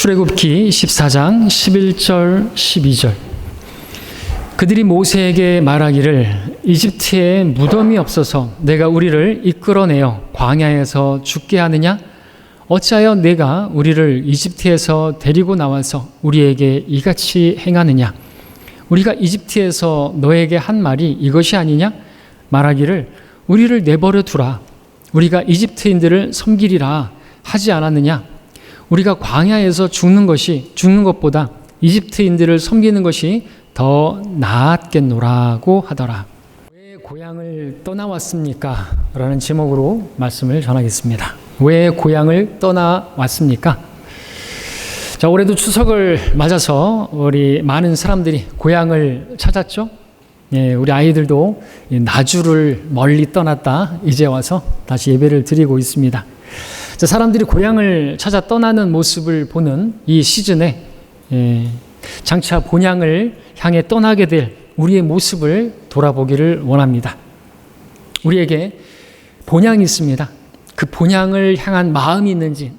출애굽기 14장 11절 12절. 그들이 모세에게 말하기를 이집트에 무덤이 없어서 내가 우리를 이끌어내어 광야에서 죽게 하느냐? 어찌하여 내가 우리를 이집트에서 데리고 나와서 우리에게 이같이 행하느냐? 우리가 이집트에서 너에게 한 말이 이것이 아니냐? 말하기를 우리를 내버려 두라. 우리가 이집트인들을 섬기리라 하지 않았느냐? 우리가 광야에서 죽는 것보다 이집트인들을 섬기는 것이 더 나았겠노라고 하더라. 왜 고향을 떠나왔습니까? 라는 제목으로 말씀을 전하겠습니다. 왜 고향을 떠나왔습니까? 자, 올해도 추석을 맞아서 우리 많은 사람들이 고향을 찾았죠. 우리 아이들도 나주를 멀리 떠났다 이제 와서 다시 예배를 드리고 있습니다. 자, 사람들이 고향을 찾아 떠나는 모습을 보는 이 시즌에 장차 본향을 향해 떠나게 될 우리의 모습을 돌아보기를 원합니다. 우리에게 본향이 있습니다. 그 본향을 향한 마음이 있는지,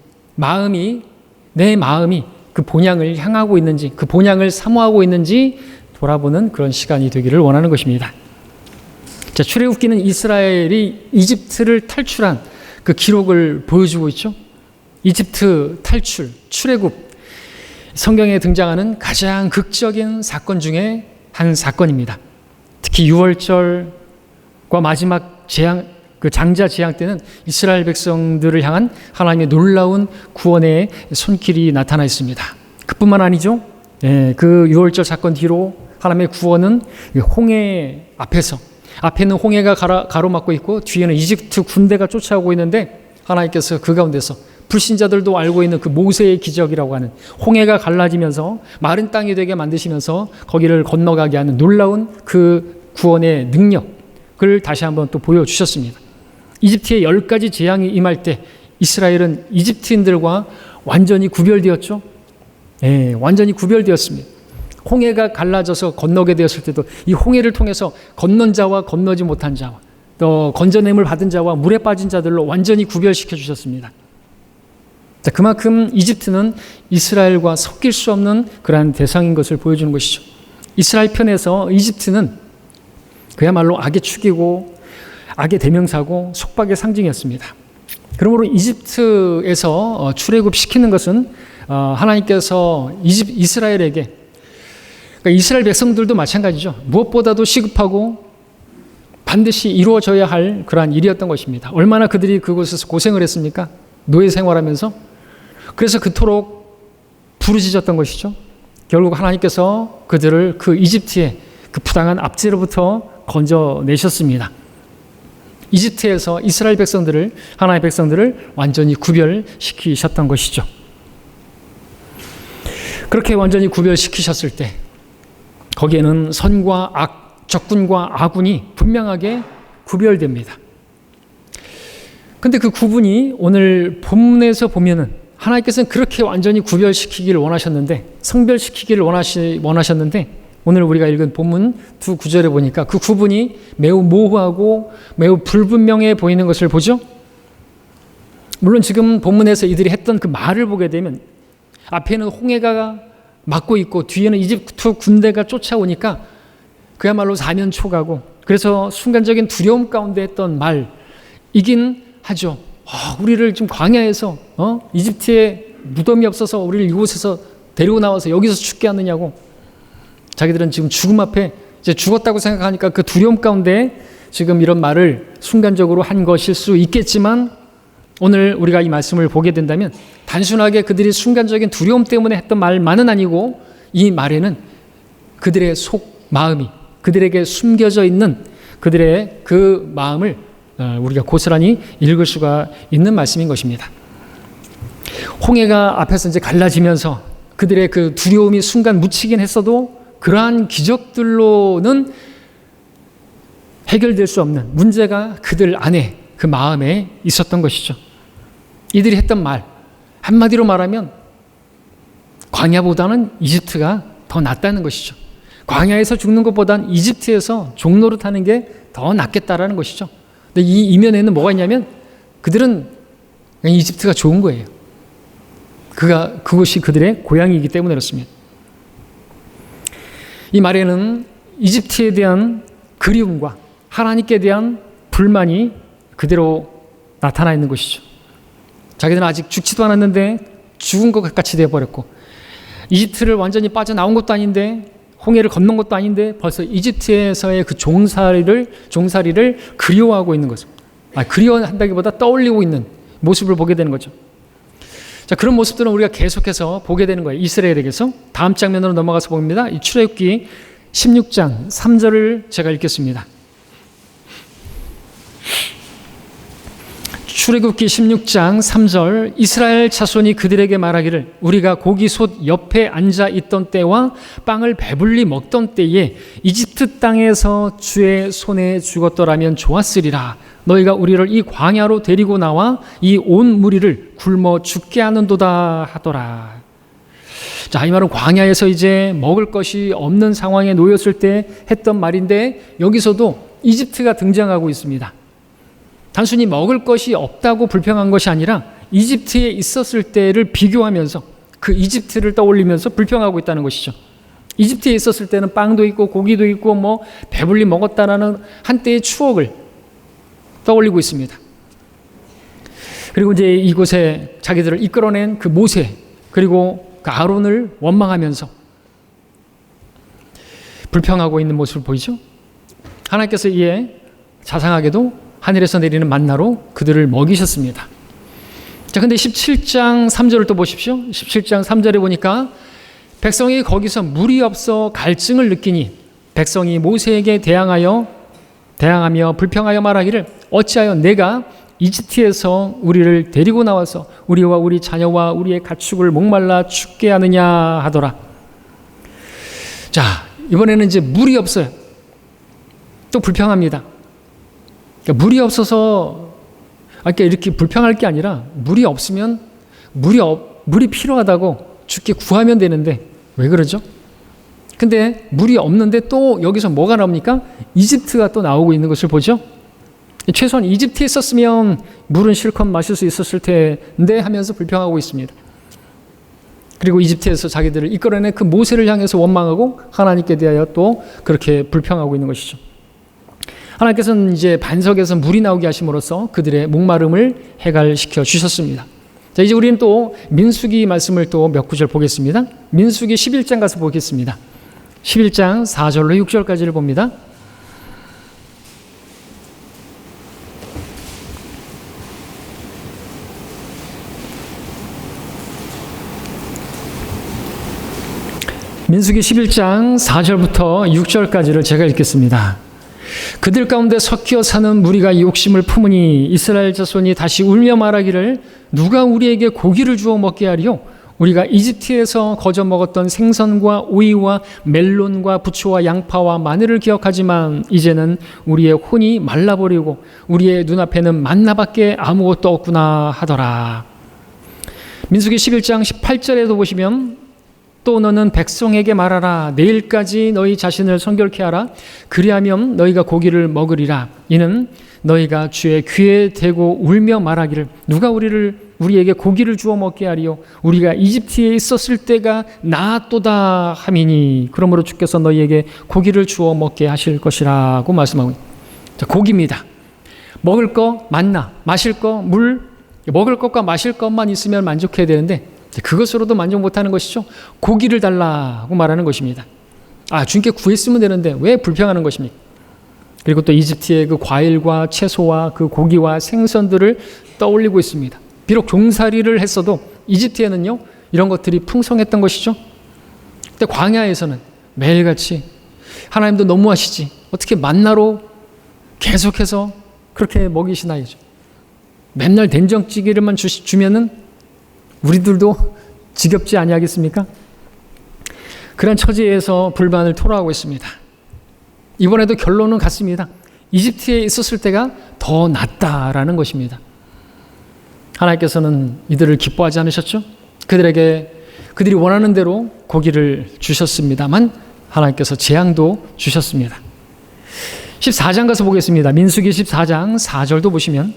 내 마음이 그 본향을 향하고 있는지, 그 본향을 사모하고 있는지 돌아보는 그런 시간이 되기를 원하는 것입니다. 자, 출애굽기는 이스라엘이 이집트를 탈출한 그 기록을 보여주고 있죠. 이집트 탈출, 출애굽, 성경에 등장하는 가장 극적인 사건 중에 한 사건입니다. 특히 6월절과 마지막 재앙, 그 장자 재앙 때는 이스라엘 백성들을 향한 하나님의 놀라운 구원의 손길이 나타나 있습니다. 그뿐만 아니죠. 그 6월절 사건 뒤로 하나님의 구원은 홍해 앞에는 홍해가 가로막고 있고 뒤에는 이집트 군대가 쫓아오고 있는데 하나님께서 그 가운데서 불신자들도 알고 있는 그 모세의 기적이라고 하는 홍해가 갈라지면서 마른 땅이 되게 만드시면서 거기를 건너가게 하는 놀라운 그 구원의 능력을 다시 한번 또 보여주셨습니다. 이집트의 10가지 재앙이 임할 때 이스라엘은 이집트인들과 완전히 구별되었죠. 완전히 구별되었습니다. 홍해가 갈라져서 건너게 되었을 때도 이 홍해를 통해서 건넌 자와 건너지 못한 자와 또 건져냄을 받은 자와 물에 빠진 자들로 완전히 구별시켜 주셨습니다. 자, 그만큼 이집트는 이스라엘과 섞일 수 없는 그러한 대상인 것을 보여주는 것이죠. 이스라엘 편에서 이집트는 그야말로 악의 축이고 악의 대명사고 속박의 상징이었습니다. 그러므로 이집트에서 출애굽시키는 것은 하나님께서 이스라엘에게, 그러니까 이스라엘 백성들도 마찬가지죠. 무엇보다도 시급하고 반드시 이루어져야 할 그러한 일이었던 것입니다. 얼마나 그들이 그곳에서 고생을 했습니까? 노예 생활하면서. 그래서 그토록 부르짖었던 것이죠. 결국 하나님께서 그들을 그 이집트의 그 부당한 압제로부터 건져내셨습니다. 이집트에서 이스라엘 백성들을, 하나님의 백성들을 완전히 구별시키셨던 것이죠. 그렇게 완전히 구별시키셨을 때 거기에는 선과 악, 적군과 아군이 분명하게 구별됩니다. 근데 그 구분이 오늘 본문에서 보면은 하나님께서는 그렇게 완전히 구별시키기를 원하셨는데, 성별시키기를 원하셨는데 오늘 우리가 읽은 본문 두 구절에 보니까 그 구분이 매우 모호하고 매우 불분명해 보이는 것을 보죠. 물론 지금 본문에서 이들이 했던 그 말을 보게 되면 앞에는 홍해가 막고 있고 뒤에는 이집트 군대가 쫓아오니까 그야말로 사면초가고, 그래서 순간적인 두려움 가운데 했던 말이긴 하죠. 우리를 지금 광야에서 이집트에 무덤이 없어서 우리를 이곳에서 데리고 나와서 여기서 죽게 하느냐고. 자기들은 지금 죽음 앞에 이제 죽었다고 생각하니까 그 두려움 가운데 지금 이런 말을 순간적으로 한 것일 수 있겠지만, 오늘 우리가 이 말씀을 보게 된다면 단순하게 그들이 순간적인 두려움 때문에 했던 말만은 아니고, 이 말에는 그들의 속 마음이, 그들에게 숨겨져 있는 그들의 그 마음을 우리가 고스란히 읽을 수가 있는 말씀인 것입니다. 홍해가 앞에서 이제 갈라지면서 그들의 그 두려움이 순간 묻히긴 했어도 그러한 기적들로는 해결될 수 없는 문제가 그들 안에, 그 마음에 있었던 것이죠. 이들이 했던 말, 한마디로 말하면 광야보다는 이집트가 더 낫다는 것이죠. 광야에서 죽는 것보다는 이집트에서 종노릇 하는 게 더 낫겠다라는 것이죠. 근데 이 이면에는 뭐가 있냐면 그들은 그냥 이집트가 좋은 거예요. 그것이 그들의 고향이기 때문에 그렇습니다. 이 말에는 이집트에 대한 그리움과 하나님께 대한 불만이 그대로 나타나 있는 것이죠. 자기들은 아직 죽지도 않았는데 죽은 것 같이 되어버렸고, 이집트를 완전히 빠져나온 것도 아닌데, 홍해를 건넌 것도 아닌데 벌써 이집트에서의 그 종살이를 그리워하고 있는 거죠. 그리워한다기보다 떠올리고 있는 모습을 보게 되는 거죠. 자, 그런 모습들은 우리가 계속해서 보게 되는 거예요. 이스라엘에게서. 다음 장면으로 넘어가서 봅니다. 이 출애굽기 16장 3절을 제가 읽겠습니다. 출애굽기 16장 3절, 이스라엘 자손이 그들에게 말하기를 우리가 고기솥 옆에 앉아 있던 때와 빵을 배불리 먹던 때에 이집트 땅에서 주의 손에 죽었더라면 좋았으리라. 너희가 우리를 이 광야로 데리고 나와 이 온 무리를 굶어 죽게 하는도다 하더라. 자, 이 말은 광야에서 이제 먹을 것이 없는 상황에 놓였을 때 했던 말인데, 여기서도 이집트가 등장하고 있습니다. 단순히 먹을 것이 없다고 불평한 것이 아니라 이집트에 있었을 때를 비교하면서 그 이집트를 떠올리면서 불평하고 있다는 것이죠. 이집트에 있었을 때는 빵도 있고 고기도 있고 배불리 먹었다라는 한때의 추억을 떠올리고 있습니다. 그리고 이제 이곳에 자기들을 이끌어낸 그 모세, 그리고 그 아론을 원망하면서 불평하고 있는 모습을 보이죠. 하나님께서 이에 자상하게도 하늘에서 내리는 만나로 그들을 먹이셨습니다. 자, 근데 17장 3절을 또 보십시오. 17장 3절에 보니까 백성이 거기서 물이 없어 갈증을 느끼니 백성이 모세에게 대항하며 불평하여 말하기를 어찌하여 내가 이집트에서 우리를 데리고 나와서 우리와 우리 자녀와 우리의 가축을 목말라 죽게 하느냐 하더라. 자, 이번에는 이제 물이 없어요. 또 불평합니다. 그러니까 물이 없어서 이렇게 불평할 게 아니라 물이 없으면 물이 필요하다고 주께 구하면 되는데 왜 그러죠? 근데 물이 없는데 또 여기서 뭐가 나옵니까? 이집트가 또 나오고 있는 것을 보죠. 최소한 이집트에 있었으면 물은 실컷 마실 수 있었을 텐데 하면서 불평하고 있습니다. 그리고 이집트에서 자기들을 이끌어낸 그 모세를 향해서 원망하고 하나님께 대하여 또 그렇게 불평하고 있는 것이죠. 하나님께서는 이제 반석에서 물이 나오게 하심으로써 그들의 목마름을 해갈시켜 주셨습니다. 자, 이제 우리는 또 민수기 말씀을 또 몇 구절 보겠습니다. 민수기 11장 가서 보겠습니다. 11장 4절로 6절까지를 봅니다. 민수기 11장 4절부터 6절까지를 제가 읽겠습니다. 그들 가운데 섞여 사는 무리가 욕심을 품으니 이스라엘 자손이 다시 울며 말하기를 누가 우리에게 고기를 주어 먹게 하리요? 우리가 이집트에서 거저 먹었던 생선과 오이와 멜론과 부초와 양파와 마늘을 기억하지만 이제는 우리의 혼이 말라버리고 우리의 눈앞에는 만나밖에 아무것도 없구나 하더라. 민수기 11장 18절에도 보시면 또 너는 백성에게 말하라. 내일까지 너희 자신을 성결케 하라. 그리하면 너희가 고기를 먹으리라. 이는 너희가 주의 귀에 대고 울며 말하기를 누가 우리에게 고기를 주어 먹게 하리요? 우리가 이집트에 있었을 때가 나았도다 함이니 그러므로 주께서 너희에게 고기를 주어 먹게 하실 것이라고 말씀하고 있습니다. 자, 고기입니다. 먹을 거 만나, 마실 거 물, 먹을 것과 마실 것만 있으면 만족해야 되는데 그것으로도 만족 못하는 것이죠. 고기를 달라고 말하는 것입니다. 주님께 구했으면 되는데 왜 불평하는 것입니까? 그리고 또 이집트의 그 과일과 채소와 그 고기와 생선들을 떠올리고 있습니다. 비록 종살이를 했어도 이집트에는요 이런 것들이 풍성했던 것이죠. 근데 광야에서는 매일같이 하나님도 너무하시지 어떻게 만나로 계속해서 그렇게 먹이시나이죠. 맨날 된장찌개를만 주면은 우리들도 지겹지 아니하겠습니까? 그런 처지에서 불만을 토로하고 있습니다. 이번에도 결론은 같습니다. 이집트에 있었을 때가 더 낫다라는 것입니다. 하나님께서는 이들을 기뻐하지 않으셨죠? 그들이 원하는 대로 고기를 주셨습니다만 하나님께서 재앙도 주셨습니다. 14장 가서 보겠습니다. 민수기 14장 4절도 보시면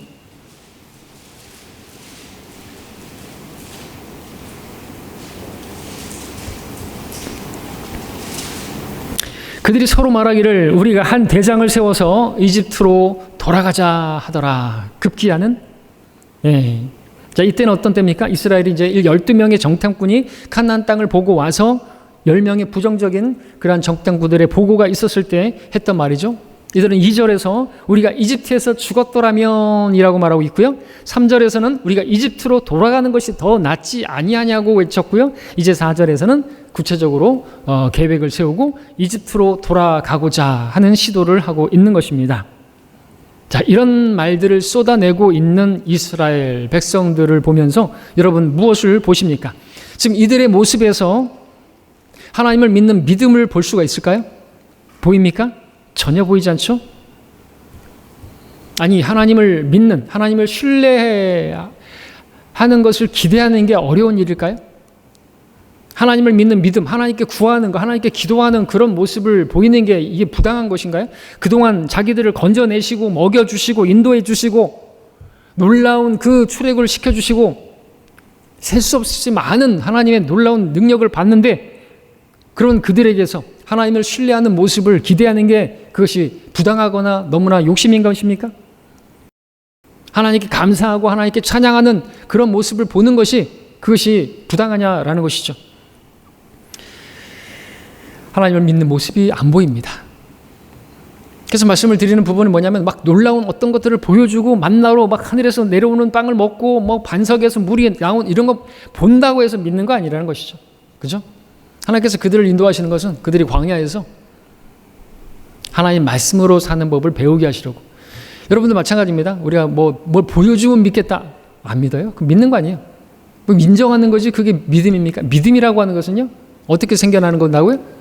그들이 서로 말하기를 우리가 한 대장을 세워서 이집트로 돌아가자 하더라. 급기야는 자, 이때는 어떤 때입니까? 이스라엘이 이제 12명의 정탐꾼이 가나안 땅을 보고 와서 10명의 부정적인 그러한 정탐꾼들의 보고가 있었을 때 했던 말이죠. 이들은 2절에서 우리가 이집트에서 죽었더라면 이라고 말하고 있고요. 3절에서는 우리가 이집트로 돌아가는 것이 더 낫지 아니하냐고 외쳤고요. 이제 4절에서는 구체적으로 계획을 세우고 이집트로 돌아가고자 하는 시도를 하고 있는 것입니다. 자, 이런 말들을 쏟아내고 있는 이스라엘 백성들을 보면서 여러분 무엇을 보십니까? 지금 이들의 모습에서 하나님을 믿는 믿음을 볼 수가 있을까요? 보입니까? 전혀 보이지 않죠? 아니, 하나님을 믿는, 하나님을 신뢰하는 것을 기대하는 게 어려운 일일까요? 하나님을 믿는 믿음, 하나님께 구하는 거, 하나님께 기도하는 그런 모습을 보이는 게 이게 부당한 것인가요? 그동안 자기들을 건져내시고 먹여주시고 인도해 주시고 놀라운 그 출애굽을 시켜주시고 셀 수 없이 많은 하나님의 놀라운 능력을 봤는데 그런 그들에게서 하나님을 신뢰하는 모습을 기대하는 게 그것이 부당하거나 너무나 욕심인 것입니까? 하나님께 감사하고 하나님께 찬양하는 그런 모습을 보는 것이 그것이 부당하냐라는 것이죠. 하나님을 믿는 모습이 안 보입니다. 그래서 말씀을 드리는 부분은 뭐냐면 막 놀라운 어떤 것들을 보여주고 만나러 막 하늘에서 내려오는 빵을 먹고 뭐 반석에서 물이 나온 이런 거 본다고 해서 믿는 거 아니라는 것이죠. 그죠? 하나님께서 그들을 인도하시는 것은 그들이 광야에서 하나님 말씀으로 사는 법을 배우게 하시려고. 여러분들 마찬가지입니다. 우리가 뭘 보여주면 믿겠다. 안 믿어요? 그 믿는 거 아니에요. 인정하는 거지 그게 믿음입니까? 믿음이라고 하는 것은요. 어떻게 생겨나는 건다고요?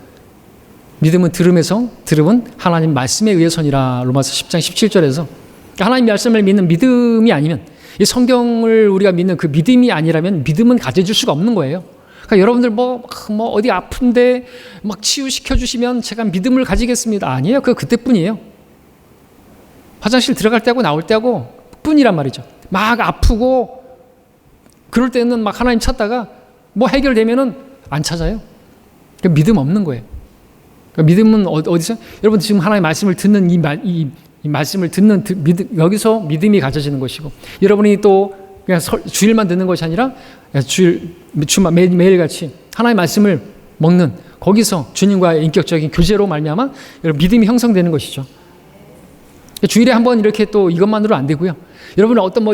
믿음은 들음에서, 들음은 하나님 말씀에 의해서니라. 로마서 10장 17절에서. 하나님 말씀을 믿는 믿음이 아니면, 이 성경을 우리가 믿는 그 믿음이 아니라면 믿음은 가져줄 수가 없는 거예요. 그러니까 여러분들 뭐 어디 아픈데 막 치유시켜 주시면 제가 믿음을 가지겠습니다. 아니에요. 그때뿐이에요. 화장실 들어갈 때하고 나올 때하고 뿐이란 말이죠. 막 아프고 그럴 때는 막 하나님 찾다가 뭐 해결되면은 안 찾아요. 그러니까 믿음 없는 거예요. 그러니까 믿음은 어디서? 여러분 지금 하나님의 말씀을 듣는 이 말씀을 듣는 여기서 믿음이 가져지는 것이고, 여러분이 또 그냥 주일만 듣는 것이 아니라 주말 매일같이 하나님의 말씀을 먹는 거기서 주님과의 인격적인 교제로 말미암아 여러분 믿음이 형성되는 것이죠. 주일에 한번 이렇게 또 이것만으로 안 되고요. 여러분은 어떤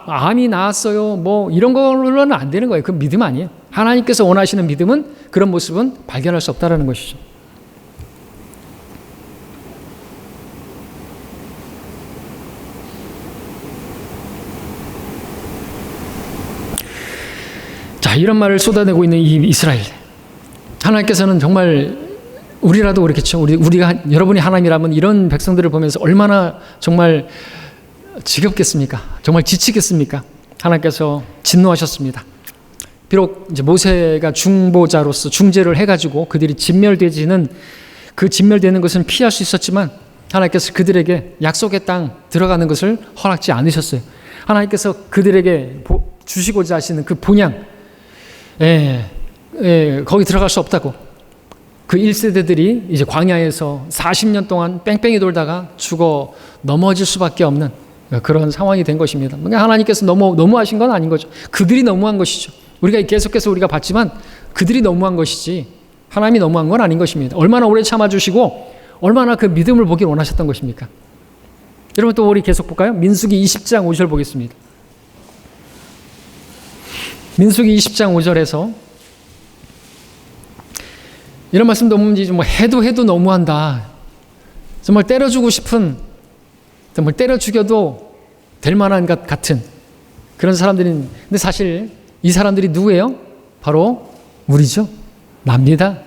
암이 나았어요. 뭐 이런 걸로는 안 되는 거예요. 그 믿음 아니에요. 하나님께서 원하시는 믿음은 그런 모습은 발견할 수 없다라는 것이죠. 자, 이런 말을 쏟아내고 있는 이 이스라엘. 하나님께서는 정말 우리라도 그렇겠죠. 우리가 여러분이 하나님이라면 이런 백성들을 보면서 얼마나 정말 지겹겠습니까? 정말 지치겠습니까? 하나님께서 진노하셨습니다. 비록 이제 모세가 중보자로서 중재를 해가지고 그들이 진멸되는 것은 피할 수 있었지만 하나님께서 그들에게 약속의 땅 들어가는 것을 허락지 않으셨어요. 하나님께서 그들에게 주시고자 하시는 그 본향, 거기 들어갈 수 없다고. 그 1세대들이 이제 광야에서 40년 동안 뺑뺑이 돌다가 죽어 넘어질 수밖에 없는 그런 상황이 된 것입니다. 하나님께서 너무하신 건 아닌 거죠. 그들이 너무한 것이죠. 우리가 계속해서 우리가 봤지만 그들이 너무한 것이지 하나님이 너무한 건 아닌 것입니다. 얼마나 오래 참아주시고 얼마나 그 믿음을 보길 원하셨던 것입니까? 여러분 또 우리 계속 볼까요? 민수기 20장 5절 보겠습니다. 민수기 20장 5절에서 이런 말씀 너무지 해도 너무한다. 정말 때려주고 싶은, 정말 때려 죽여도 될 만한 것 같은 그런 사람들인데 사실 이 사람들이 누구예요? 바로 우리죠. 납니다.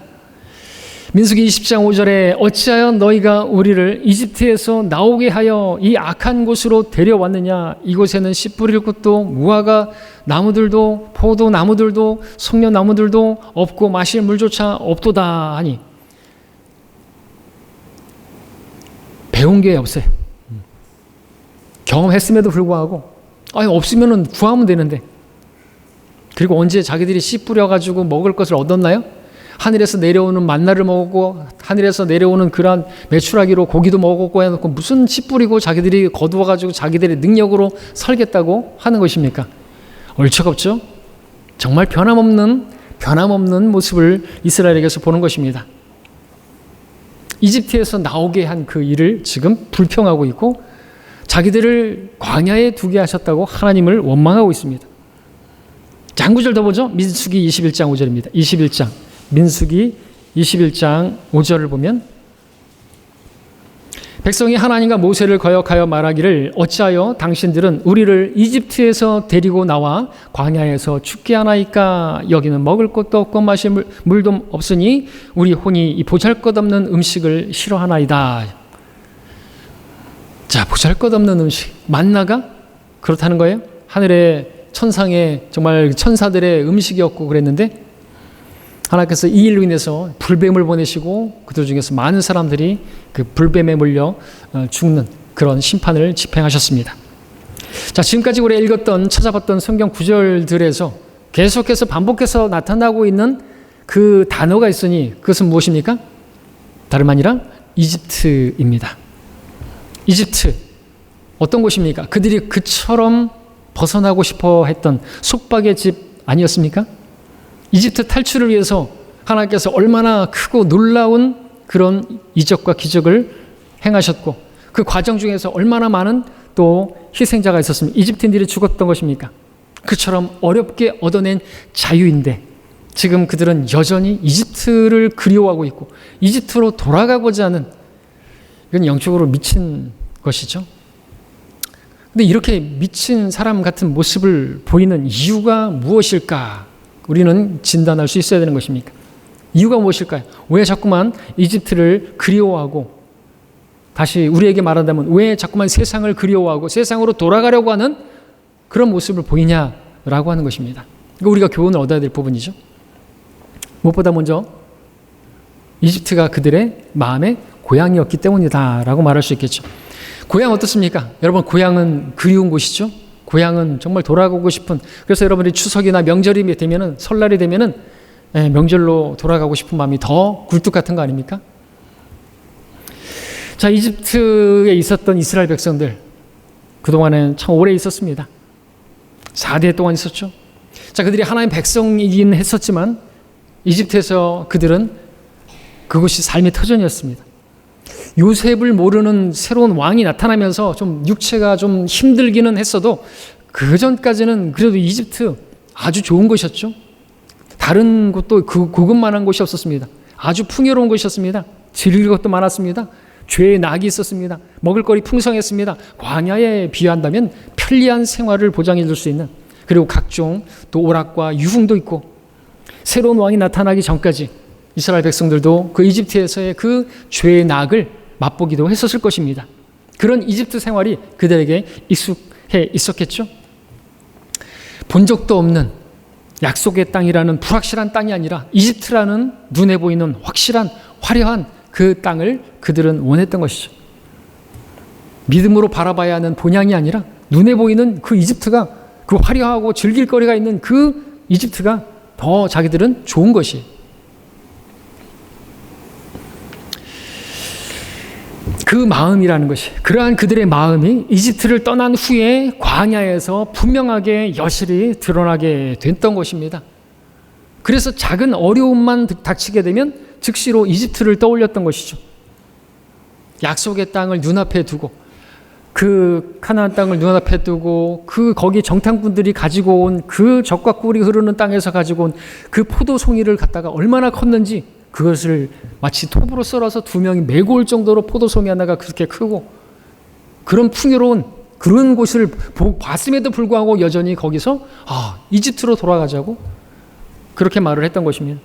민수기 20장 5절에 어찌하여 너희가 우리를 이집트에서 나오게 하여 이 악한 곳으로 데려왔느냐. 이곳에는 씨 뿌릴 곳도 무화과 나무들도 포도 나무들도 석류 나무들도 없고 마실 물조차 없도다 하니. 배운 게 없어요. 경험했음에도 불구하고 없으면 구하면 되는데, 그리고 언제 자기들이 씨 뿌려가지고 먹을 것을 얻었나요? 하늘에서 내려오는 만나를 먹었고 하늘에서 내려오는 그러한 메추라기로 고기도 먹었고 해놓고 무슨 씨 뿌리고 자기들이 거두어가지고 자기들의 능력으로 살겠다고 하는 것입니까? 얼척없죠? 정말 변함없는 모습을 이스라엘에게서 보는 것입니다. 이집트에서 나오게 한 그 일을 지금 불평하고 있고 자기들을 광야에 두게 하셨다고 하나님을 원망하고 있습니다. 자, 한 구절 더 보죠. 민수기 21장 5절입니다. 21장 민수기 21장 5절을 보면 백성이 하나님과 모세를 거역하여 말하기를 어찌하여 당신들은 우리를 이집트에서 데리고 나와 광야에서 죽게 하나이까 여기는 먹을 것도 없고 마실 물도 없으니 우리 혼이 이 보잘것없는 음식을 싫어하나이다. 자, 보잘것없는 음식 만나가 그렇다는 거예요. 하늘의 천상에 정말 천사들의 음식이었고 그랬는데 하나님께서 이 일로 인해서 불뱀을 보내시고 그들 중에서 많은 사람들이 그 불뱀에 물려 죽는 그런 심판을 집행하셨습니다. 자, 지금까지 우리가 읽었던 찾아봤던 성경 구절들에서 계속해서 반복해서 나타나고 있는 그 단어가 있으니 그것은 무엇입니까? 다름 아니라 이집트입니다. 이집트 어떤 곳입니까? 그들이 그처럼 벗어나고 싶어 했던 속박의 집 아니었습니까? 이집트 탈출을 위해서 하나님께서 얼마나 크고 놀라운 그런 이적과 기적을 행하셨고 그 과정 중에서 얼마나 많은 또 희생자가 있었습니까? 이집트인들이 죽었던 것입니까? 그처럼 어렵게 얻어낸 자유인데 지금 그들은 여전히 이집트를 그리워하고 있고 이집트로 돌아가고자 하는 이건 영적으로 미친 것이죠. 근데 이렇게 미친 사람 같은 모습을 보이는 이유가 무엇일까? 우리는 진단할 수 있어야 되는 것입니까? 이유가 무엇일까요? 왜 자꾸만 이집트를 그리워하고 다시 우리에게 말한다면 왜 자꾸만 세상을 그리워하고 세상으로 돌아가려고 하는 그런 모습을 보이냐라고 하는 것입니다. 이거 우리가 교훈을 얻어야 될 부분이죠. 무엇보다 먼저 이집트가 그들의 마음의 고향이었기 때문이다라고 말할 수 있겠죠. 고향 어떻습니까? 여러분 고향은 그리운 곳이죠. 고향은 정말 돌아가고 싶은 그래서 여러분이 추석이나 명절이 되면은 설날이 되면은 명절로 돌아가고 싶은 마음이 더 굴뚝 같은 거 아닙니까? 자, 이집트에 있었던 이스라엘 백성들 그동안은 참 오래 있었습니다. 4대 동안 있었죠. 자, 그들이 하나님 백성이긴 했었지만 이집트에서 그들은 그곳이 삶의 터전이었습니다. 요셉을 모르는 새로운 왕이 나타나면서 좀 육체가 좀 힘들기는 했어도 그 전까지는 그래도 이집트 아주 좋은 곳이었죠. 다른 곳도 그것만한 곳이 없었습니다. 아주 풍요로운 곳이었습니다. 즐길 것도 많았습니다. 죄의 낙이 있었습니다. 먹을거리 풍성했습니다. 광야에 비유한다면 편리한 생활을 보장해 줄 수 있는 그리고 각종 또 오락과 유흥도 있고 새로운 왕이 나타나기 전까지 이스라엘 백성들도 그 이집트에서의 그 죄의 낙을 맛보기도 했었을 것입니다. 그런 이집트 생활이 그들에게 익숙해 있었겠죠. 본 적도 없는 약속의 땅이라는 불확실한 땅이 아니라 이집트라는 눈에 보이는 확실한 화려한 그 땅을 그들은 원했던 것이죠. 믿음으로 바라봐야 하는 본향이 아니라 눈에 보이는 그 이집트가 그 화려하고 즐길 거리가 있는 그 이집트가 더 자기들은 좋은 것이에요. 그 마음이라는 것이 그러한 그들의 마음이 이집트를 떠난 후에 광야에서 분명하게 여실히 드러나게 됐던 것입니다. 그래서 작은 어려움만 닥치게 되면 즉시로 이집트를 떠올렸던 것이죠. 약속의 땅을 눈앞에 두고 그 가나안 땅을 눈앞에 두고 그 거기 정탐꾼들이 가지고 온 그 젖과 꿀이 흐르는 땅에서 가지고 온 그 포도송이를 갖다가 얼마나 컸는지 그것을 마치 톱으로 썰어서 2명이 메고 올 정도로 포도송이 하나가 그렇게 크고 그런 풍요로운 그런 곳을 봤음에도 불구하고 여전히 거기서 이집트로 돌아가자고 그렇게 말을 했던 것입니다.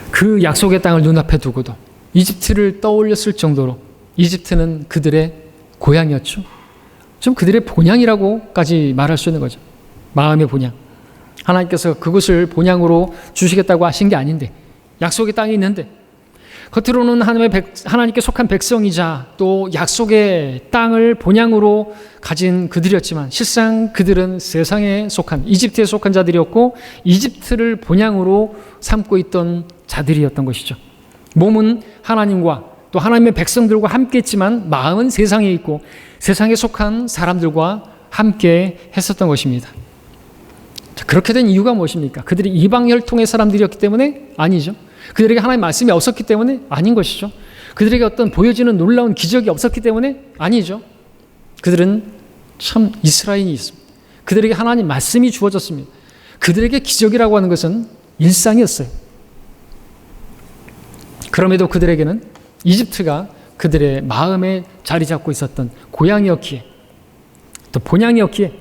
그 약속의 땅을 눈앞에 두고도 이집트를 떠올렸을 정도로 이집트는 그들의 고향이었죠. 좀 그들의 본향이라고까지 말할 수 있는 거죠. 마음의 본향. 하나님께서 그곳을 본향으로 주시겠다고 하신 게 아닌데 약속의 땅이 있는데 겉으로는 하나님께 속한 백성이자 또 약속의 땅을 본향으로 가진 그들이었지만 실상 그들은 세상에 속한, 이집트에 속한 자들이었고 이집트를 본향으로 삼고 있던 자들이었던 것이죠. 몸은 하나님과 또 하나님의 백성들과 함께 했지만 마음은 세상에 있고 세상에 속한 사람들과 함께 했었던 것입니다. 자, 그렇게 된 이유가 무엇입니까? 그들이 이방 혈통의 사람들이었기 때문에? 아니죠. 그들에게 하나님의 말씀이 없었기 때문에? 아닌 것이죠. 그들에게 어떤 보여지는 놀라운 기적이 없었기 때문에? 아니죠. 그들은 참 이스라엘이었습니다. 그들에게 하나님 말씀이 주어졌습니다. 그들에게 기적이라고 하는 것은 일상이었어요. 그럼에도 그들에게는 이집트가 그들의 마음에 자리 잡고 있었던 고향이었기에 또 본향이었기에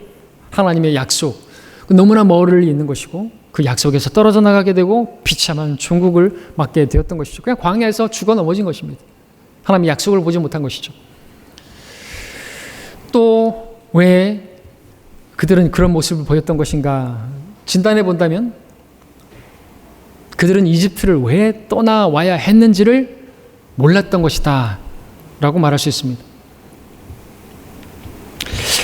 하나님의 약속, 너무나 멀리 있는 것이고 그 약속에서 떨어져 나가게 되고 비참한 종국을 맞게 되었던 것이죠. 그냥 광야에서 죽어 넘어진 것입니다. 하나님의 약속을 보지 못한 것이죠. 또 왜 그들은 그런 모습을 보였던 것인가 진단해 본다면 그들은 이집트를 왜 떠나와야 했는지를 몰랐던 것이다 라고 말할 수 있습니다.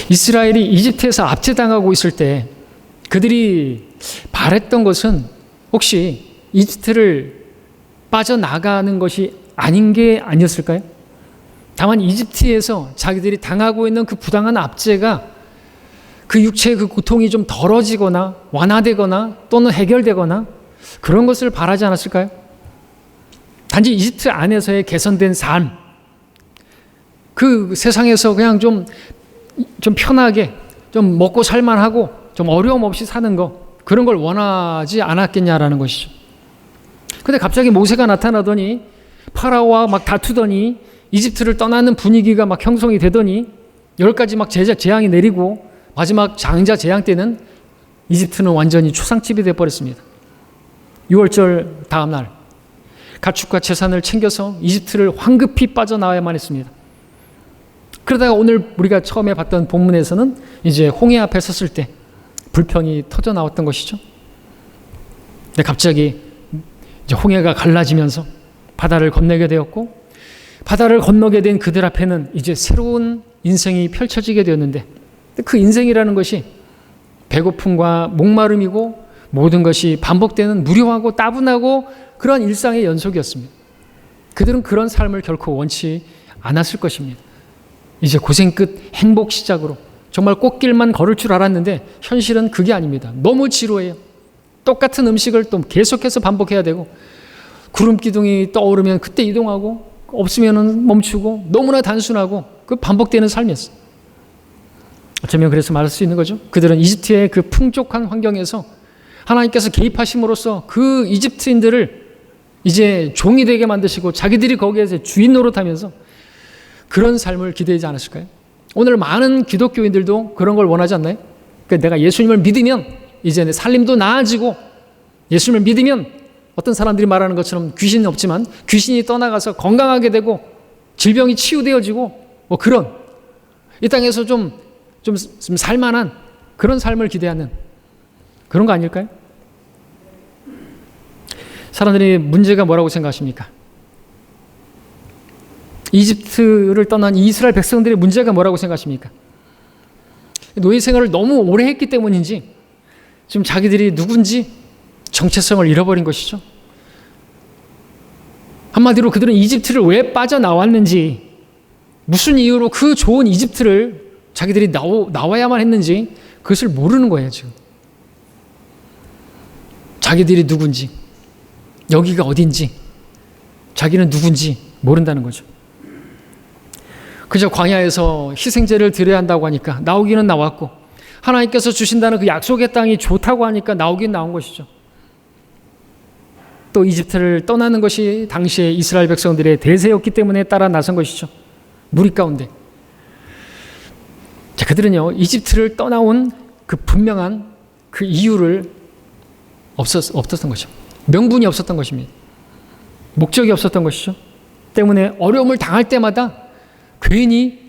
이스라엘이 이집트에서 압제당하고 있을 때 그들이 바랬던 것은 혹시 이집트를 빠져나가는 것이 아닌 게 아니었을까요? 다만 이집트에서 자기들이 당하고 있는 그 부당한 압제가 그 육체의 그 고통이 좀 덜어지거나 완화되거나 또는 해결되거나 그런 것을 바라지 않았을까요? 단지 이집트 안에서의 개선된 삶, 그 세상에서 그냥 좀 편하게 좀 먹고 살만하고 좀 어려움 없이 사는 거, 그런 걸 원하지 않았겠냐라는 것이죠. 근데 갑자기 모세가 나타나더니 파라오와 막 다투더니 이집트를 떠나는 분위기가 막 형성이 되더니 10가지 막 재앙이 내리고 마지막 장자 재앙 때는 이집트는 완전히 초상집이 되어버렸습니다. 6월절 다음 날 가축과 재산을 챙겨서 이집트를 황급히 빠져나와야만 했습니다. 그러다가 오늘 우리가 처음에 봤던 본문에서는 이제 홍해 앞에 섰을 때 불평이 터져 나왔던 것이죠. 근데 갑자기 이제 홍해가 갈라지면서 바다를 건너게 되었고 바다를 건너게 된 그들 앞에는 이제 새로운 인생이 펼쳐지게 되었는데 그 인생이라는 것이 배고픔과 목마름이고 모든 것이 반복되는 무료하고 따분하고 그런 일상의 연속이었습니다. 그들은 그런 삶을 결코 원치 않았을 것입니다. 이제 고생 끝 행복 시작으로 정말 꽃길만 걸을 줄 알았는데 현실은 그게 아닙니다. 너무 지루해요. 똑같은 음식을 또 계속해서 반복해야 되고 구름 기둥이 떠오르면 그때 이동하고 없으면 멈추고 너무나 단순하고 그 반복되는 삶이었어요. 어쩌면 그래서 말할 수 있는 거죠. 그들은 이집트의 그 풍족한 환경에서 하나님께서 개입하심으로써 그 이집트인들을 이제 종이 되게 만드시고 자기들이 거기에서 주인 노릇하면서 그런 삶을 기대하지 않았을까요? 오늘 많은 기독교인들도 그런 걸 원하지 않나요? 그러니까 내가 예수님을 믿으면 이제 내 살림도 나아지고 예수님을 믿으면 어떤 사람들이 말하는 것처럼 귀신은 없지만 귀신이 떠나가서 건강하게 되고 질병이 치유되어지고 뭐 그런 이 땅에서 좀 살만한 그런 삶을 기대하는 그런 거 아닐까요? 사람들이 문제가 뭐라고 생각하십니까? 이집트를 떠난 이스라엘 백성들의 문제가 뭐라고 생각하십니까? 노예 생활을 너무 오래 했기 때문인지 지금 자기들이 누군지 정체성을 잃어버린 것이죠. 한마디로 그들은 이집트를 왜 빠져나왔는지 무슨 이유로 그 좋은 이집트를 자기들이 나와야만 했는지 그것을 모르는 거예요. 지금 자기들이 누군지 여기가 어딘지 자기는 누군지 모른다는 거죠. 그저 광야에서 희생제를 드려야 한다고 하니까 나오기는 나왔고 하나님께서 주신다는 그 약속의 땅이 좋다고 하니까 나오긴 나온 것이죠. 또 이집트를 떠나는 것이 당시에 이스라엘 백성들의 대세였기 때문에 따라 나선 것이죠. 무리 가운데. 자, 그들은요 이집트를 떠나온 그 분명한 그 이유를 없었던 거죠. 명분이 없었던 것입니다. 목적이 없었던 것이죠. 때문에 어려움을 당할 때마다 괜히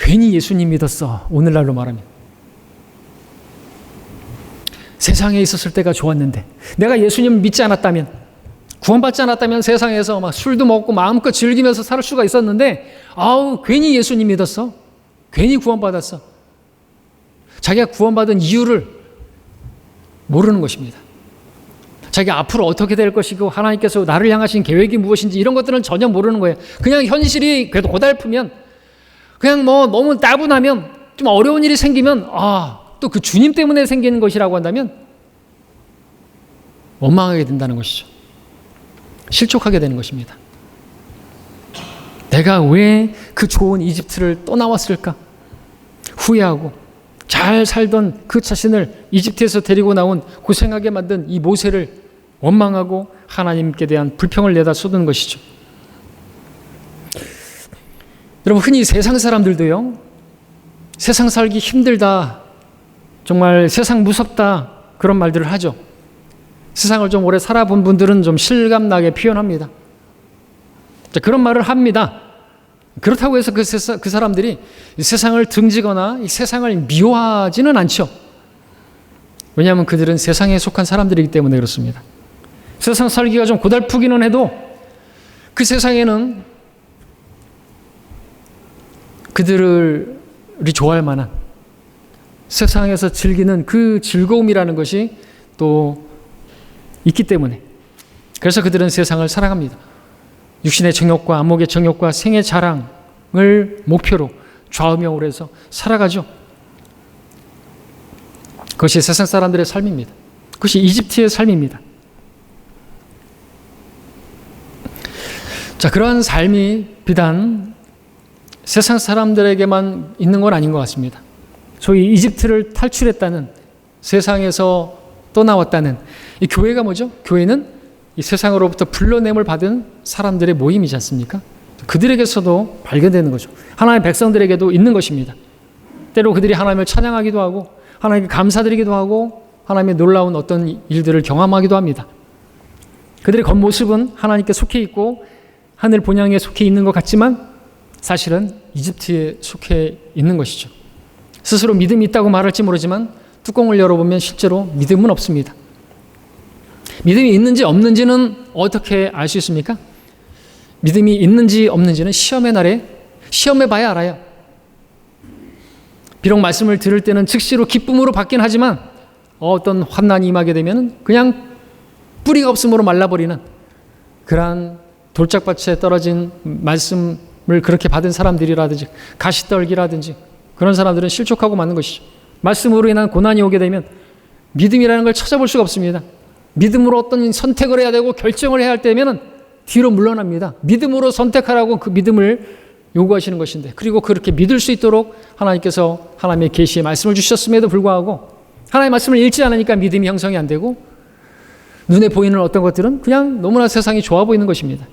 예수님 믿었어. 오늘날로 말하면. 세상에 있었을 때가 좋았는데 내가 예수님을 믿지 않았다면 구원받지 않았다면 세상에서 막 술도 먹고 마음껏 즐기면서 살 수가 있었는데 괜히 예수님 믿었어. 괜히 구원받았어. 자기가 구원받은 이유를 모르는 것입니다. 자기가 앞으로 어떻게 될 것이고 하나님께서 나를 향하신 계획이 무엇인지 이런 것들은 전혀 모르는 거예요. 그냥 현실이 그래도 고달프면, 그냥 뭐 너무 따분하면, 좀 어려운 일이 생기면 또 그 주님 때문에 생기는 것이라고 한다면 원망하게 된다는 것이죠. 실족하게 되는 것입니다. 내가 왜 그 좋은 이집트를 떠나왔을까? 후회하고 잘 살던 그 자신을 이집트에서 데리고 나온 고생하게 만든 이 모세를 원망하고 하나님께 대한 불평을 내다 쏟는 것이죠. 여러분, 흔히 세상 사람들도요, 세상 살기 힘들다, 정말 세상 무섭다, 그런 말들을 하죠. 세상을 좀 오래 살아본 분들은 좀 실감나게 표현합니다. 그런 말을 합니다. 그렇다고 해서 그 사람들이 세상을 등지거나 이 세상을 미워하지는 않죠. 왜냐하면 그들은 세상에 속한 사람들이기 때문에 그렇습니다. 세상 살기가 좀 고달프기는 해도 그 세상에는 그들이 좋아할 만한, 세상에서 즐기는 그 즐거움이라는 것이 또 있기 때문에, 그래서 그들은 세상을 사랑합니다. 육신의 정욕과 안목의 정욕과 생의 자랑을 목표로 좌우명으로 해서 살아가죠. 그것이 세상 사람들의 삶입니다. 그것이 이집트의 삶입니다. 자, 그러한 삶이 비단 세상 사람들에게만 있는 건 아닌 것 같습니다. 소위 이집트를 탈출했다는, 세상에서 떠나왔다는 이 교회가 뭐죠? 교회는 이 세상으로부터 불러냄을 받은 사람들의 모임이지 않습니까? 그들에게서도 발견되는 거죠. 하나님의 백성들에게도 있는 것입니다. 때로 그들이 하나님을 찬양하기도 하고 하나님께 감사드리기도 하고 하나님의 놀라운 어떤 일들을 경험하기도 합니다. 그들의 겉모습은 하나님께 속해 있고 하늘 본향에 속해 있는 것 같지만 사실은 이집트에 속해 있는 것이죠. 스스로 믿음이 있다고 말할지 모르지만 뚜껑을 열어보면 실제로 믿음은 없습니다. 믿음이 있는지 없는지는 어떻게 알 수 있습니까? 믿음이 있는지 없는지는 시험의 날에 시험해 봐야 알아요. 비록 말씀을 들을 때는 즉시로 기쁨으로 받긴 하지만 어떤 환난이 임하게 되면 그냥 뿌리가 없음으로 말라버리는, 그러한 돌짝밭에 떨어진 말씀을 그렇게 받은 사람들이라든지 가시떨기라든지 그런 사람들은 실족하고 마는 것이죠. 말씀으로 인한 고난이 오게 되면 믿음이라는 걸 찾아볼 수가 없습니다. 믿음으로 어떤 선택을 해야 되고 결정을 해야 할 때면 뒤로 물러납니다. 믿음으로 선택하라고 그 믿음을 요구하시는 것인데, 그리고 그렇게 믿을 수 있도록 하나님께서 하나님의 계시의 말씀을 주셨음에도 불구하고 하나님의 말씀을 읽지 않으니까 믿음이 형성이 안 되고 눈에 보이는 어떤 것들은 그냥 너무나 세상이 좋아 보이는 것입니다.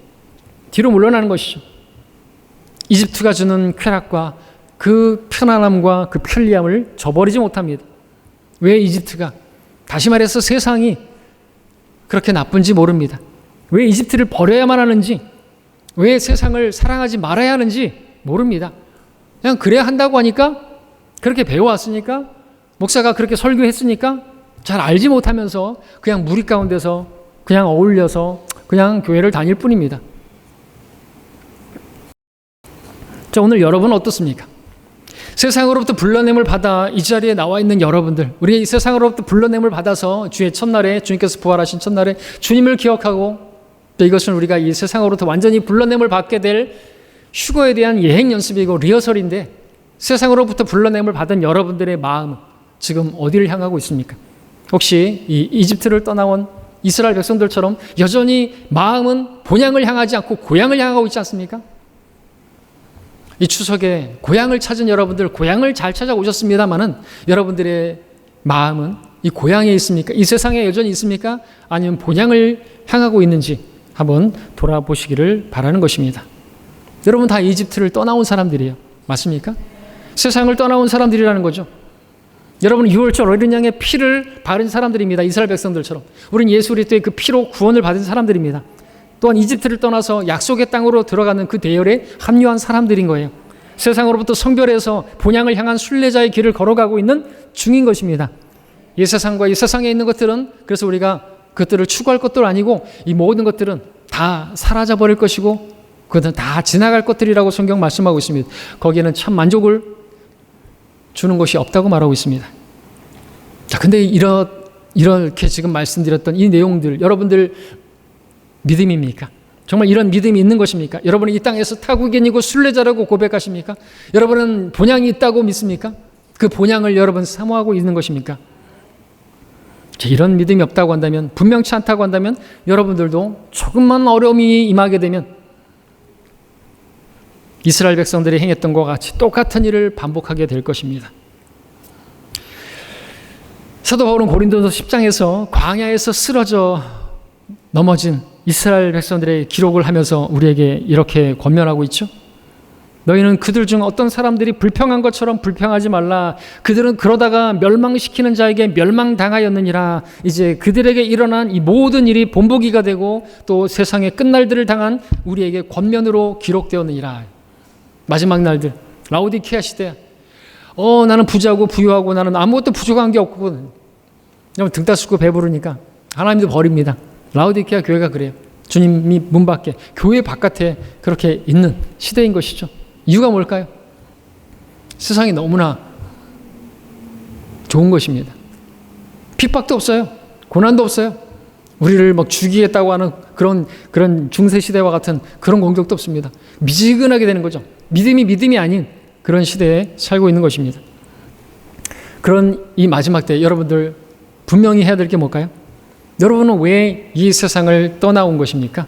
뒤로 물러나는 것이죠. 이집트가 주는 쾌락과 그 편안함과 그 편리함을 저버리지 못합니다. 왜 이집트가, 다시 말해서 세상이 그렇게 나쁜지 모릅니다. 왜 이집트를 버려야만 하는지, 왜 세상을 사랑하지 말아야 하는지 모릅니다. 그냥 그래야 한다고 하니까, 그렇게 배워왔으니까, 목사가 그렇게 설교했으니까 잘 알지 못하면서 그냥 무리 가운데서 그냥 어울려서 그냥 교회를 다닐 뿐입니다. 자, 오늘 여러분은 어떻습니까? 세상으로부터 불러냄을 받아 이 자리에 나와 있는 여러분들, 우리가 이 세상으로부터 불러냄을 받아서 주의 첫날에, 주님께서 부활하신 첫날에 주님을 기억하고, 또 이것은 우리가 이 세상으로부터 완전히 불러냄을 받게 될 휴거에 대한 예행 연습이고 리허설인데, 세상으로부터 불러냄을 받은 여러분들의 마음은 지금 어디를 향하고 있습니까? 혹시 이 이집트를 떠나온 이스라엘 백성들처럼 여전히 마음은 본향을 향하지 않고 고향을 향하고 있지 않습니까? 이 추석에 고향을 찾은 여러분들, 고향을 잘 찾아오셨습니다마는 여러분들의 마음은 이 고향에 있습니까? 이 세상에 여전히 있습니까? 아니면 본향을 향하고 있는지 한번 돌아보시기를 바라는 것입니다. 여러분 다 이집트를 떠나온 사람들이에요. 맞습니까? 세상을 떠나온 사람들이라는 거죠. 여러분은 6월절 어린 양의 피를 바른 사람들입니다. 이스라엘 백성들처럼. 우리는 예수 그리스도의 그 피로 구원을 받은 사람들입니다. 또한 이집트를 떠나서 약속의 땅으로 들어가는 그 대열에 합류한 사람들인 거예요. 세상으로부터 성별해서 본향을 향한 순례자의 길을 걸어가고 있는 중인 것입니다. 이 세상과 이 세상에 있는 것들은 그래서 우리가 그것들을 추구할 것도 아니고 이 모든 것들은 다 사라져 버릴 것이고 그것은 다 지나갈 것들이라고 성경 말씀하고 있습니다. 거기에는 참 만족을 주는 것이 없다고 말하고 있습니다. 자, 근데 이렇게 지금 말씀드렸던 이 내용들 여러분들 믿음입니까? 정말 이런 믿음이 있는 것입니까? 여러분은 이 땅에서 타국인이고 순례자라고 고백하십니까? 여러분은 본향이 있다고 믿습니까? 그 본향을 여러분 사모하고 있는 것입니까? 이런 믿음이 없다고 한다면, 분명치 않다고 한다면 여러분들도 조금만 어려움이 임하게 되면 이스라엘 백성들이 행했던 것과 같이 똑같은 일을 반복하게 될 것입니다. 사도 바울은 고린도서 10장에서 광야에서 쓰러져 넘어진 이스라엘 백성들의 기록을 하면서 우리에게 이렇게 권면하고 있죠. 너희는 그들 중 어떤 사람들이 불평한 것처럼 불평하지 말라. 그들은 그러다가 멸망시키는 자에게 멸망당하였느니라. 이제 그들에게 일어난 이 모든 일이 본보기가 되고 또 세상의 끝날들을 당한 우리에게 권면으로 기록되었느니라. 마지막 날들 라오디케아 시대 나는 부자고 부유하고 나는 아무것도 부족한 게 없고 등 따스고 배부르니까 하나님도 버립니다. 라오디케아 교회가 그래요. 주님이 문 밖에 교회 바깥에 그렇게 있는 시대인 것이죠. 이유가 뭘까요? 세상이 너무나 좋은 것입니다. 핍박도 없어요. 고난도 없어요. 우리를 막 죽이겠다고 하는 그런 중세 시대와 같은 그런 공격도 없습니다. 미지근하게 되는 거죠. 믿음이 아닌 그런 시대에 살고 있는 것입니다. 그런 이 마지막 때 여러분들 분명히 해야 될 게 뭘까요? 여러분은 왜 이 세상을 떠나온 것입니까?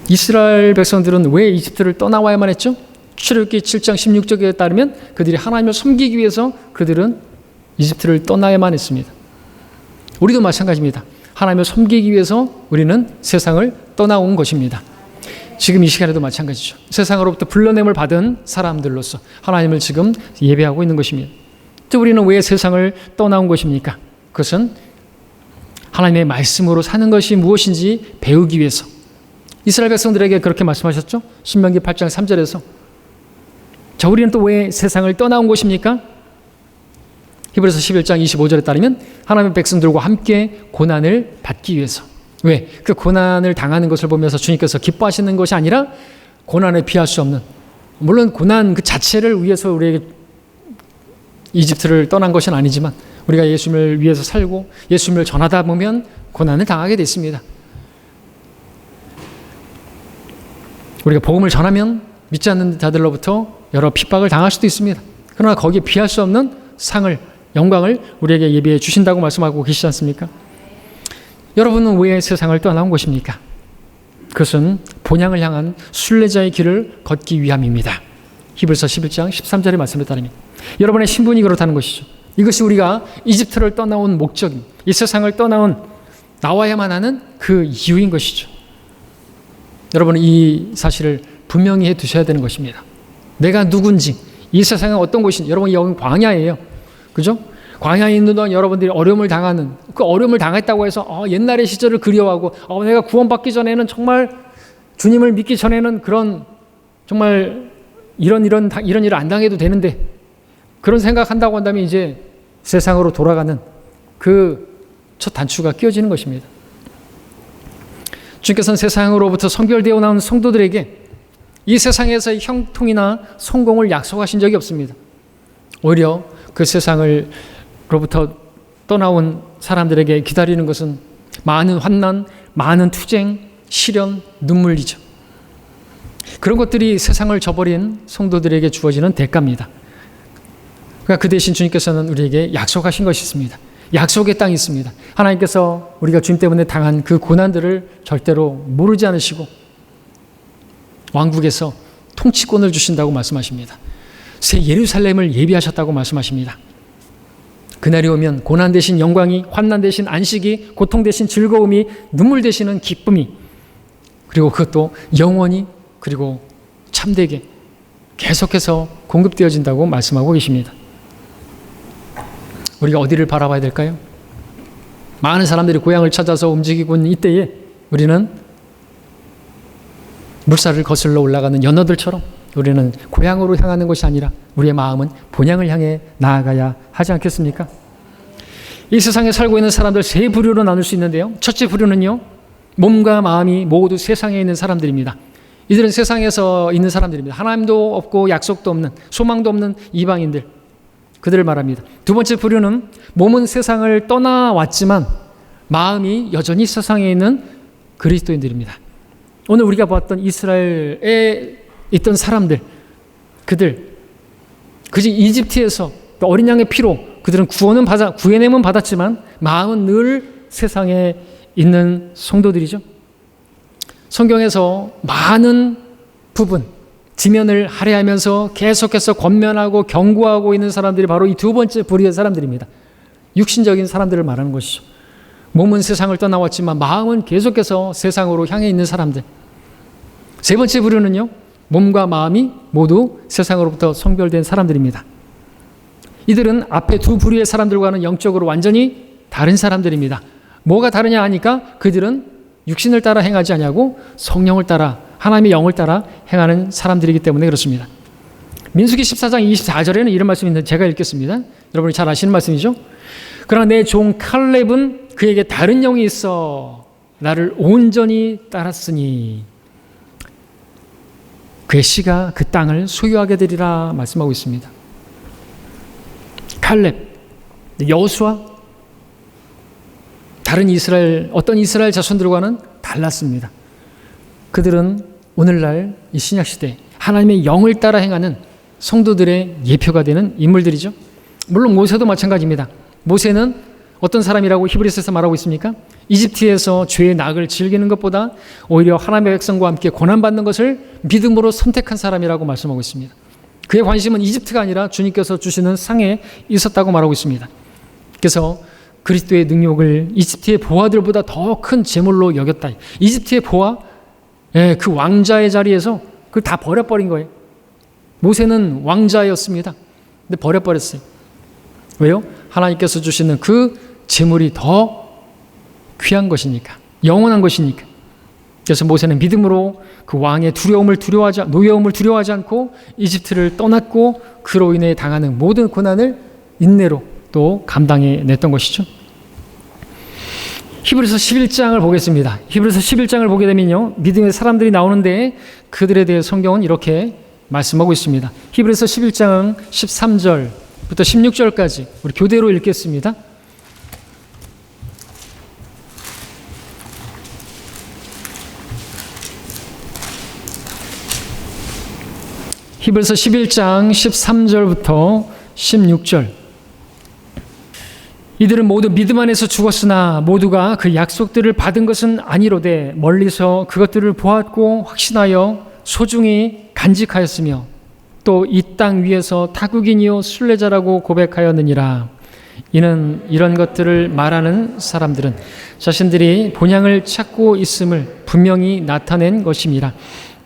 이스라엘 백성들은 왜 이집트를 떠나와야만 했죠? 출애굽기 7장 16절에 따르면 그들이 하나님을 섬기기 위해서 그들은 이집트를 떠나야만 했습니다. 우리도 마찬가지입니다. 하나님을 섬기기 위해서 우리는 세상을 떠나온 것입니다. 지금 이 시간에도 마찬가지죠. 세상으로부터 불러냄을 받은 사람들로서 하나님을 지금 예배하고 있는 것입니다. 또 우리는 왜 세상을 떠나온 것입니까? 그것은 하나님의 말씀으로 사는 것이 무엇인지 배우기 위해서. 이스라엘 백성들에게 그렇게 말씀하셨죠? 신명기 8장 3절에서. 자, 우리는 또 왜 세상을 떠나온 것입니까? 히브리서 11장 25절에 따르면 하나님의 백성들과 함께 고난을 받기 위해서. 왜? 그 고난을 당하는 것을 보면서 주님께서 기뻐하시는 것이 아니라 고난을 피할 수 없는, 물론 고난 그 자체를 위해서 우리에게 이집트를 떠난 것은 아니지만 우리가 예수님을 위해서 살고 예수님을 전하다 보면 고난을 당하게 됐습니다. 우리가 복음을 전하면 믿지 않는 자들로부터 여러 핍박을 당할 수도 있습니다. 그러나 거기에 피할 수 없는 상을, 영광을 우리에게 예비해 주신다고 말씀하고 계시지 않습니까? 여러분은 왜 세상을 떠나온 것입니까? 그것은 본향을 향한 순례자의 길을 걷기 위함입니다. 히브리서 11장 13절의 말씀에 따르면 여러분의 신분이 그렇다는 것이죠. 이것이 우리가 이집트를 떠나온 목적입니다. 이 세상을 떠나온 나와야만 하는 그 이유인 것이죠. 여러분은 이 사실을 분명히 해 두셔야 되는 것입니다. 내가 누군지, 이 세상은 어떤 곳인지. 여러분, 여기 광야예요. 그죠? 광야에 있는 동안 여러분들이 어려움을 당하는, 그 어려움을 당했다고 해서 옛날의 시절을 그리워하고 내가 구원받기 전에는 정말 주님을 믿기 전에는 그런 정말 이런 일을 안 당해도 되는데, 그런 생각한다고 한다면 이제 세상으로 돌아가는 그 첫 단추가 끼어지는 것입니다. 주님께서는 세상으로부터 선별되어 나온 성도들에게 이 세상에서의 형통이나 성공을 약속하신 적이 없습니다. 오히려 그 세상으로부터 떠나온 사람들에게 기다리는 것은 많은 환난, 많은 투쟁, 시련, 눈물이죠. 그런 것들이 세상을 저버린 성도들에게 주어지는 대가입니다. 그러니까 그 대신 주님께서는 우리에게 약속하신 것이 있습니다. 약속의 땅이 있습니다. 하나님께서 우리가 주님 때문에 당한 그 고난들을 절대로 모르지 않으시고 왕국에서 통치권을 주신다고 말씀하십니다. 새 예루살렘을 예비하셨다고 말씀하십니다. 그날이 오면 고난 대신 영광이, 환난 대신 안식이, 고통 대신 즐거움이, 눈물 대신은 기쁨이, 그리고 그것도 영원히 그리고 참되게 계속해서 공급되어진다고 말씀하고 계십니다. 우리가 어디를 바라봐야 될까요? 많은 사람들이 고향을 찾아서 움직이고 있는 이때에 우리는 물살을 거슬러 올라가는 연어들처럼 우리는 고향으로 향하는 것이 아니라 우리의 마음은 본향을 향해 나아가야 하지 않겠습니까? 이 세상에 살고 있는 사람들 세 부류로 나눌 수 있는데요. 첫째 부류는요, 몸과 마음이 모두 세상에 있는 사람들입니다. 이들은 세상에서 있는 사람들입니다. 하나님도 없고 약속도 없는, 소망도 없는 이방인들, 그들을 말합니다. 두 번째 부류는 몸은 세상을 떠나왔지만 마음이 여전히 세상에 있는 그리스도인들입니다. 오늘 우리가 보았던 이스라엘에 있던 사람들, 그들, 그지 이집트에서 어린 양의 피로 그들은 구원은 받았지만 마음은 늘 세상에 있는 성도들이죠. 성경에서 많은 부분, 지면을 할애하면서 계속해서 권면하고 경고하고 있는 사람들이 바로 이 두 번째 부류의 사람들입니다. 육신적인 사람들을 말하는 것이죠. 몸은 세상을 떠나왔지만 마음은 계속해서 세상으로 향해 있는 사람들. 세 번째 부류는요, 몸과 마음이 모두 세상으로부터 성별된 사람들입니다. 이들은 앞에 두 부류의 사람들과는 영적으로 완전히 다른 사람들입니다. 뭐가 다르냐 하니까 그들은 육신을 따라 행하지 아니하고 성령을 따라, 하나님의 영을 따라 행하는 사람들이기 때문에 그렇습니다. 민수기 14장 24절에는 이런 말씀이 있는데 제가 읽겠습니다. 여러분이 잘 아시는 말씀이죠. 그러나 내 종 칼렙은 그에게 다른 영이 있어 나를 온전히 따랐으니 그의 씨가 그 땅을 소유하게 되리라 말씀하고 있습니다. 칼렙, 여호수아, 다른 어떤 이스라엘 자손들과는 달랐습니다. 그들은 오늘날 이 신약시대 하나님의 영을 따라 행하는 성도들의 예표가 되는 인물들이죠. 물론 모세도 마찬가지입니다. 모세는 어떤 사람이라고 히브리서에서 말하고 있습니까? 이집트에서 죄의 낙을 즐기는 것보다 오히려 하나님의 백성과 함께 고난받는 것을 믿음으로 선택한 사람이라고 말씀하고 있습니다. 그의 관심은 이집트가 아니라 주님께서 주시는 상에 있었다고 말하고 있습니다. 그래서 그리스도의 능력을 이집트의 보화들보다 더 큰 재물로 여겼다. 이집트의 보화, 그 왕자의 자리에서 그걸 다 버려버린 거예요. 모세는 왕자였습니다. 근데 버려버렸어요. 왜요? 하나님께서 주시는 그 재물이 더 귀한 것이니까, 영원한 것이니까. 그래서 모세는 믿음으로 그 왕의 노여움을 두려워하지 않고 이집트를 떠났고 그로 인해 당하는 모든 고난을 인내로 또 감당해냈던 것이죠. 히브리서 11장을 보겠습니다. 히브리서 11장을 보게 되면요, 믿음의 사람들이 나오는데 그들에 대해 성경은 이렇게 말씀하고 있습니다. 히브리서 11장 13절부터 16절까지 우리 교대로 읽겠습니다. 히브리서 11장 13절부터 16절. 이들은 모두 믿음 안에서 죽었으나 모두가 그 약속들을 받은 것은 아니로되 멀리서 그것들을 보았고 확신하여 소중히 간직하였으며 또 이 땅 위에서 타국인이요 순례자라고 고백하였느니라. 이는 이런 것들을 말하는 사람들은 자신들이 본향을 찾고 있음을 분명히 나타낸 것임이라.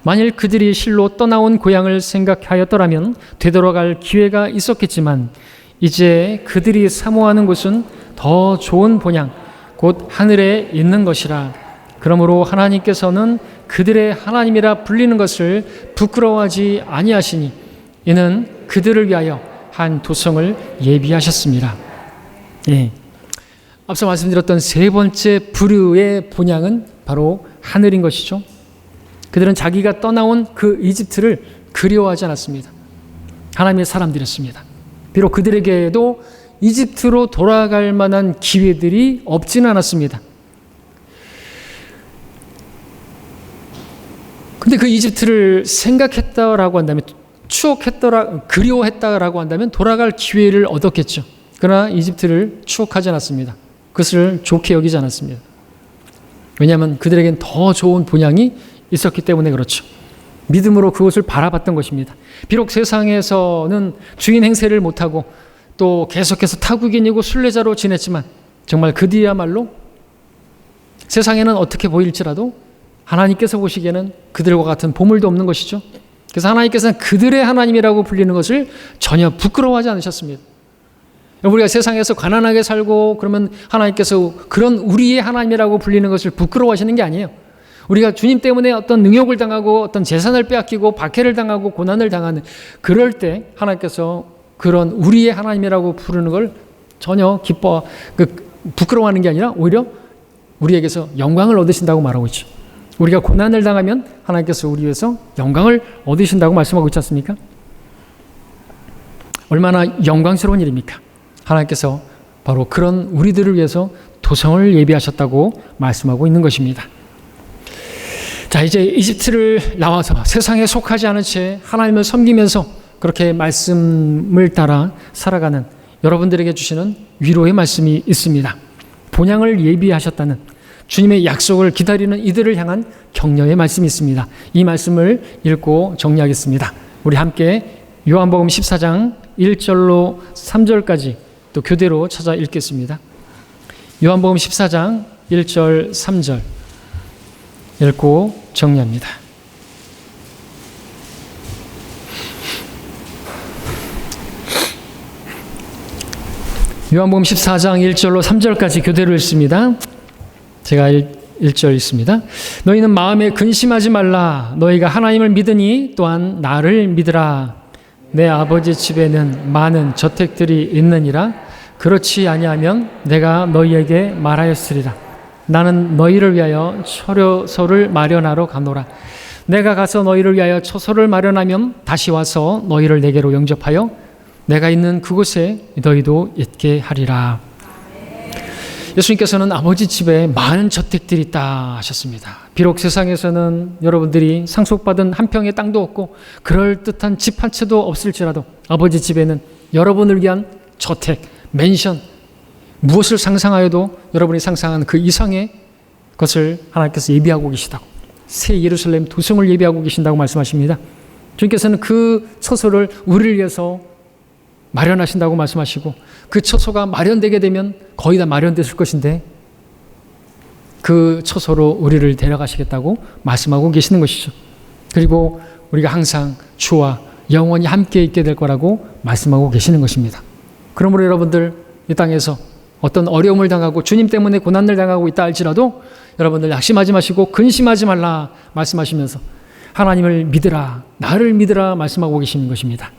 만일 그들이 실로 떠나온 고향을 생각하였더라면 되돌아갈 기회가 있었겠지만 이제 그들이 사모하는 곳은 더 좋은 본향, 곧 하늘에 있는 것이라. 그러므로 하나님께서는 그들의 하나님이라 불리는 것을 부끄러워하지 아니하시니 이는 그들을 위하여 한 도성을 예비하셨습니다. 예. 앞서 말씀드렸던 세 번째 부류의 본향은 바로 하늘인 것이죠. 그들은 자기가 떠나온 그 이집트를 그리워하지 않았습니다. 하나님의 사람들이었습니다. 비록 그들에게도 이집트로 돌아갈 만한 기회들이 없지는 않았습니다. 근데 그 이집트를 생각했다라고 한다면, 그리워했다라고 한다면 돌아갈 기회를 얻었겠죠. 그러나 이집트를 추억하지 않았습니다. 그것을 좋게 여기지 않았습니다. 왜냐하면 그들에겐 더 좋은 본향이 있었기 때문에 그렇죠. 믿음으로 그것을 바라봤던 것입니다. 비록 세상에서는 주인 행세를 못하고 또 계속해서 타국인이고 순례자로 지냈지만 정말 그 뒤야말로 세상에는 어떻게 보일지라도 하나님께서 보시기에는 그들과 같은 보물도 없는 것이죠. 그래서 하나님께서는 그들의 하나님이라고 불리는 것을 전혀 부끄러워하지 않으셨습니다. 우리가 세상에서 가난하게 살고 그러면 하나님께서 그런 우리의 하나님이라고 불리는 것을 부끄러워하시는 게 아니에요. 우리가 주님 때문에 어떤 능욕을 당하고 어떤 재산을 빼앗기고 박해를 당하고 고난을 당하는 그럴 때 하나님께서 그런 우리의 하나님이라고 부르는 걸 전혀 부끄러워하는 게 아니라 오히려 우리에게서 영광을 얻으신다고 말하고 있죠. 우리가 고난을 당하면 하나님께서 우리 위해서 영광을 얻으신다고 말씀하고 있지 않습니까? 얼마나 영광스러운 일입니까? 하나님께서 바로 그런 우리들을 위해서 도성을 예비하셨다고 말씀하고 있는 것입니다. 자, 이제 이집트를 나와서 세상에 속하지 않은 채 하나님을 섬기면서 그렇게 말씀을 따라 살아가는 여러분들에게 주시는 위로의 말씀이 있습니다. 본향을 예비하셨다는 주님의 약속을 기다리는 이들을 향한 격려의 말씀이 있습니다. 이 말씀을 읽고 정리하겠습니다. 우리 함께 요한복음 14장 1절로 3절까지 또 교대로 찾아 읽겠습니다. 요한복음 14장 1절 3절 읽고 정리합니다. 요한복음 14장 1절로 3절까지 교대로 읽습니다. 제가 1절 읽습니다. 너희는 마음에 근심하지 말라. 너희가 하나님을 믿으니 또한 나를 믿으라. 내 아버지 집에는 많은 저택들이 있느니라. 그렇지 아니하면 내가 너희에게 말하였으리라. 나는 너희를 위하여 처소를 마련하러 가노라. 내가 가서 너희를 위하여 처소를 마련하면 다시 와서 너희를 내게로 영접하여 내가 있는 그곳에 너희도 있게 하리라. 예수님께서는 아버지 집에 많은 저택들이 있다 하셨습니다. 비록 세상에서는 여러분들이 상속받은 한 평의 땅도 없고 그럴듯한 집 한 채도 없을지라도 아버지 집에는 여러분을 위한 저택, 맨션, 무엇을 상상하여도 여러분이 상상한 그 이상의 것을 하나님께서 예비하고 계시다고, 새 예루살렘 도성을 예비하고 계신다고 말씀하십니다. 주님께서는 그 처소를 우리를 위해서 마련하신다고 말씀하시고 그 처소가 마련되게 되면 거의 다 마련됐을 것인데 그 처소로 우리를 데려가시겠다고 말씀하고 계시는 것이죠. 그리고 우리가 항상 주와 영원히 함께 있게 될 거라고 말씀하고 계시는 것입니다. 그러므로 여러분들 이 땅에서 어떤 어려움을 당하고 주님 때문에 고난을 당하고 있다 할지라도 여러분들 낙심하지 마시고 근심하지 말라 말씀하시면서 하나님을 믿으라, 나를 믿으라 말씀하고 계시는 것입니다.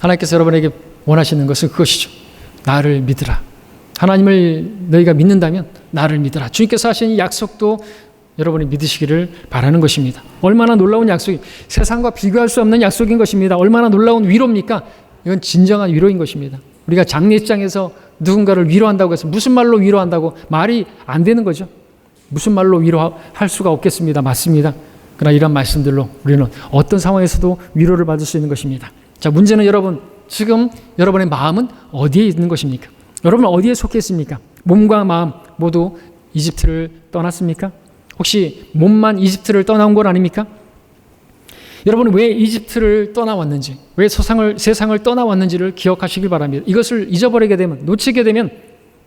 하나님께서 여러분에게 원하시는 것은 그것이죠. 나를 믿으라. 하나님을 너희가 믿는다면 나를 믿으라. 주님께서 하신 이 약속도 여러분이 믿으시기를 바라는 것입니다. 얼마나 놀라운 약속이, 세상과 비교할 수 없는 약속인 것입니다. 얼마나 놀라운 위로입니까? 이건 진정한 위로인 것입니다. 우리가 장례식장에서 누군가를 위로한다고 해서 무슨 말로 위로한다고 말이 안 되는 거죠. 무슨 말로 위로할 수가 없겠습니다. 맞습니다. 그러나 이런 말씀들로 우리는 어떤 상황에서도 위로를 받을 수 있는 것입니다. 자, 문제는 여러분, 지금 여러분의 마음은 어디에 있는 것입니까? 여러분은 어디에 속해 있습니까? 몸과 마음 모두 이집트를 떠났습니까? 혹시 몸만 이집트를 떠나온 건 아닙니까? 여러분은 왜 이집트를 떠나왔는지, 왜 세상을 떠나왔는지를 기억하시길 바랍니다. 이것을 잊어버리게 되면, 놓치게 되면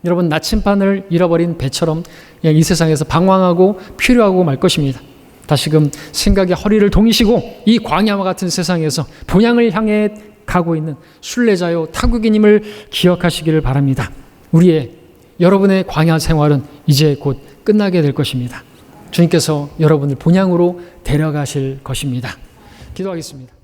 여러분 나침반을 잃어버린 배처럼 그냥 이 세상에서 방황하고 필요하고 말 것입니다. 다시금 생각의 허리를 동이시고 이 광야와 같은 세상에서 본향을 향해 가고 있는 순례자요 타국인임을 기억하시기를 바랍니다. 여러분의 광야 생활은 이제 곧 끝나게 될 것입니다. 주님께서 여러분을 본향으로 데려가실 것입니다. 기도하겠습니다.